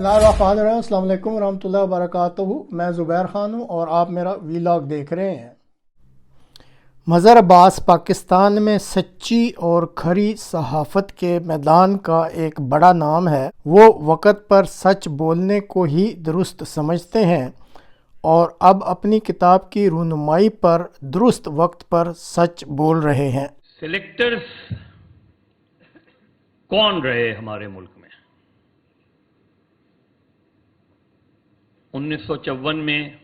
बिस्मिल्लाहिर्रहमानिर्रहीम। अस्सलाम वालेकुम रहमतुल्लाहि व बरकातुहू। मैं ज़ुबैर ख़ान हूँ और आप मेरा वीलॉग देख रहे हैं। मज़हर अब्बास पाकिस्तान में सच्ची और खरी सहाफ़त के मैदान का एक बड़ा नाम है। वो वक़्त पर सच बोलने को ही दुरुस्त समझते हैं और अब अपनी किताब की रूनुमाई पर दुरुस्त वक्त पर सच बोल रहे हैं। सिलेक्टर्स कौन रहे हमारे मुल्क में? 1954 में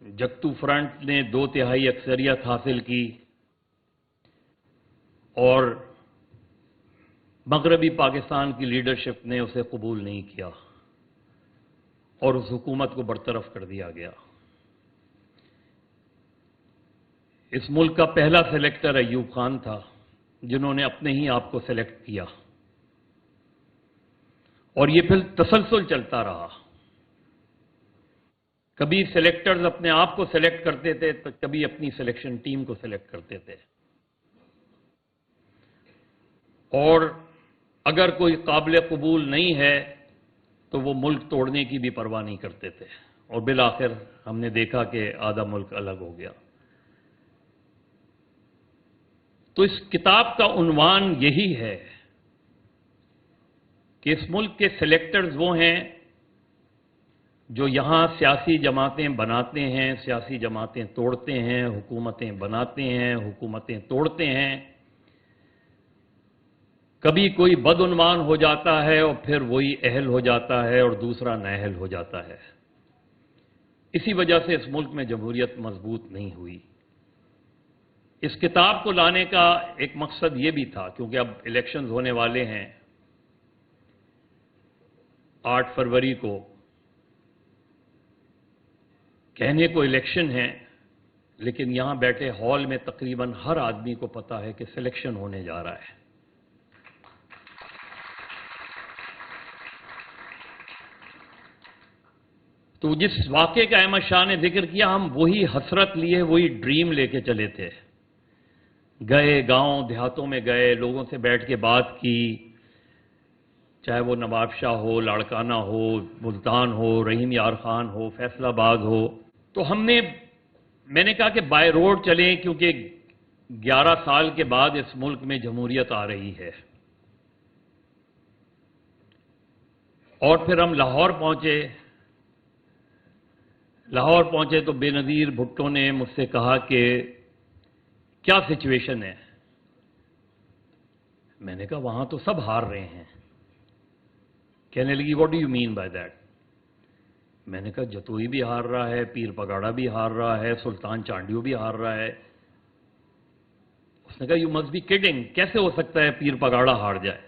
जगतू फ्रंट ने 2/3 अक्सरियत हासिल की और मगरबी पाकिस्तान की लीडरशिप ने उसे कबूल नहीं किया और उस हुकूमत को बरतरफ कर दिया गया। इस मुल्क का पहला सेलेक्टर अय्यूब खान था, जिन्होंने अपने ही आप को सेलेक्ट किया और ये फिर तसलसल चलता रहा। कभी सेलेक्टर्स अपने आप को सेलेक्ट करते थे तो कभी अपनी सिलेक्शन टीम को सेलेक्ट करते थे, और अगर कोई काबिल कबूल नहीं है तो वो मुल्क तोड़ने की भी परवाह नहीं करते थे, और बिलाखिर हमने देखा कि आधा मुल्क अलग हो गया। तो इस किताब का उन्वान यही है कि इस मुल्क के सेलेक्टर्स वो हैं जो यहां सियासी जमातें बनाते हैं, सियासी जमातें तोड़ते हैं, हुकूमतें बनाते हैं, हुकूमतें तोड़ते हैं। कभी कोई बदउन्वान हो जाता है और फिर वही अहल हो जाता है और दूसरा नाअहल हो जाता है। इसी वजह से इस मुल्क में जमहूरियत मजबूत नहीं हुई। इस किताब को लाने का एक मकसद ये भी था, क्योंकि अब इलेक्शंस होने वाले हैं 8 फरवरी को। कहने को इलेक्शन है, लेकिन यहां बैठे हॉल में तकरीबन हर आदमी को पता है कि सिलेक्शन होने जा रहा है। तो जिस वाक़े का अहमद शाह ने जिक्र किया, हम वही हसरत लिए, वही ड्रीम लेके चले थे। गए, गांव देहातों में गए, लोगों से बैठ के बात की, चाहे वो नवाब शाह हो, लाड़काना हो, मुल्तान हो, रहीम यार खान हो, फैसलाबाद हो। तो मैंने कहा कि बाय रोड चलें, क्योंकि 11 साल के बाद इस मुल्क में जमहूरियत आ रही है। और फिर हम लाहौर पहुंचे तो बेनज़ीर भुट्टो ने मुझसे कहा कि क्या सिचुएशन है। मैंने कहा वहां तो सब हार रहे हैं। कहने लगी what do you mean by that? मैंने कहा जतोई भी हार रहा है, पीर पगाड़ा भी हार रहा है, सुल्तान चांडियो भी हार रहा है। उसने कहा यू मस्ट बी किडिंग, कैसे हो सकता है पीर पगाड़ा हार जाए?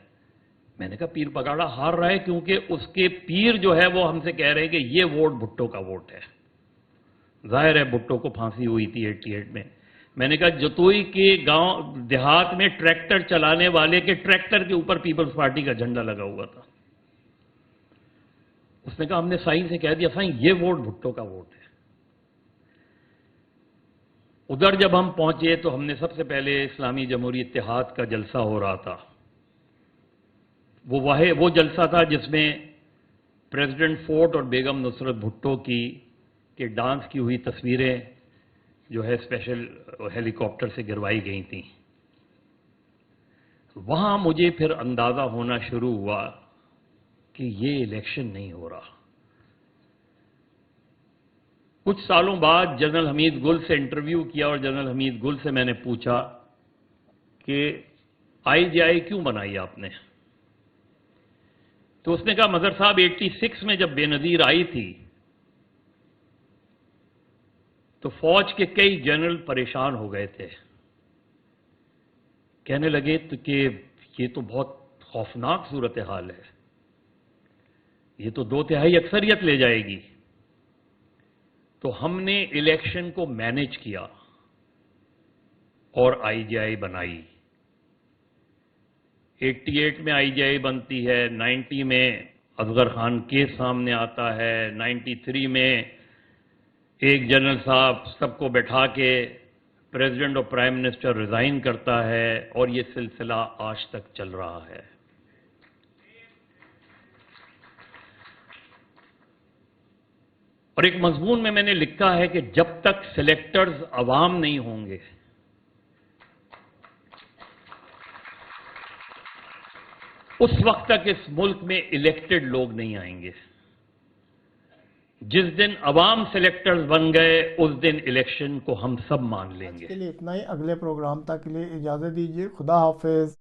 मैंने कहा पीर पगाड़ा हार रहा है क्योंकि उसके पीर जो है वो हमसे कह रहे हैं कि ये वोट भुट्टो का वोट है। जाहिर है भुट्टो को फांसी हुई थी 88 में। मैंने कहा जतोई के गांव देहात में ट्रैक्टर चलाने वाले के ट्रैक्टर के ऊपर पीपल्स पार्टी का झंडा लगा हुआ था। उसने कहा हमने साईं से कह दिया साईं ये वोट भुट्टो का वोट है। उधर जब हम पहुंचे तो हमने सबसे पहले इस्लामी जमहूरी इत्तेहाद का जलसा हो रहा था। वो जलसा था जिसमें प्रेसिडेंट फोर्ट और बेगम नुसरत भुट्टो के डांस की हुई तस्वीरें जो है स्पेशल हेलीकॉप्टर से गिरवाई गई थी। वहां मुझे फिर अंदाजा होना शुरू हुआ कि ये इलेक्शन नहीं हो रहा। कुछ सालों बाद जनरल हमीद गुल से इंटरव्यू किया और जनरल हमीद गुल से मैंने पूछा कि आईजीआई क्यों बनाई आपने? तो उसने कहा मजहर साहब 86 में जब बेनजीर आई थी तो फौज के कई जनरल परेशान हो गए थे। कहने लगे तो कि ये तो बहुत खौफनाक सूरत हाल है, ये तो 2/3 अक्सरियत ले जाएगी। तो हमने इलेक्शन को मैनेज किया और आईजीआई बनाई। 88 में आईजीआई बनती है, 90 में असगर खान केस सामने आता है, 93 में एक जनरल साहब सबको बैठा के प्रेसिडेंट और प्राइम मिनिस्टर रिजाइन करता है, और ये सिलसिला आज तक चल रहा है। اور ایک مضمون میں نے لکھا ہے کہ جب تک سلیکٹرز عوام نہیں ہوں گے اس وقت تک اس ملک میں الیکٹڈ لوگ نہیں آئیں گے. جس دن عوام سلیکٹرز بن گئے اس دن الیکشن کو ہم سب مان لیں گے. کے لیے اتنا ہی. اگلے پروگرام تک کے لیے اجازت دیجیے. خدا حافظ.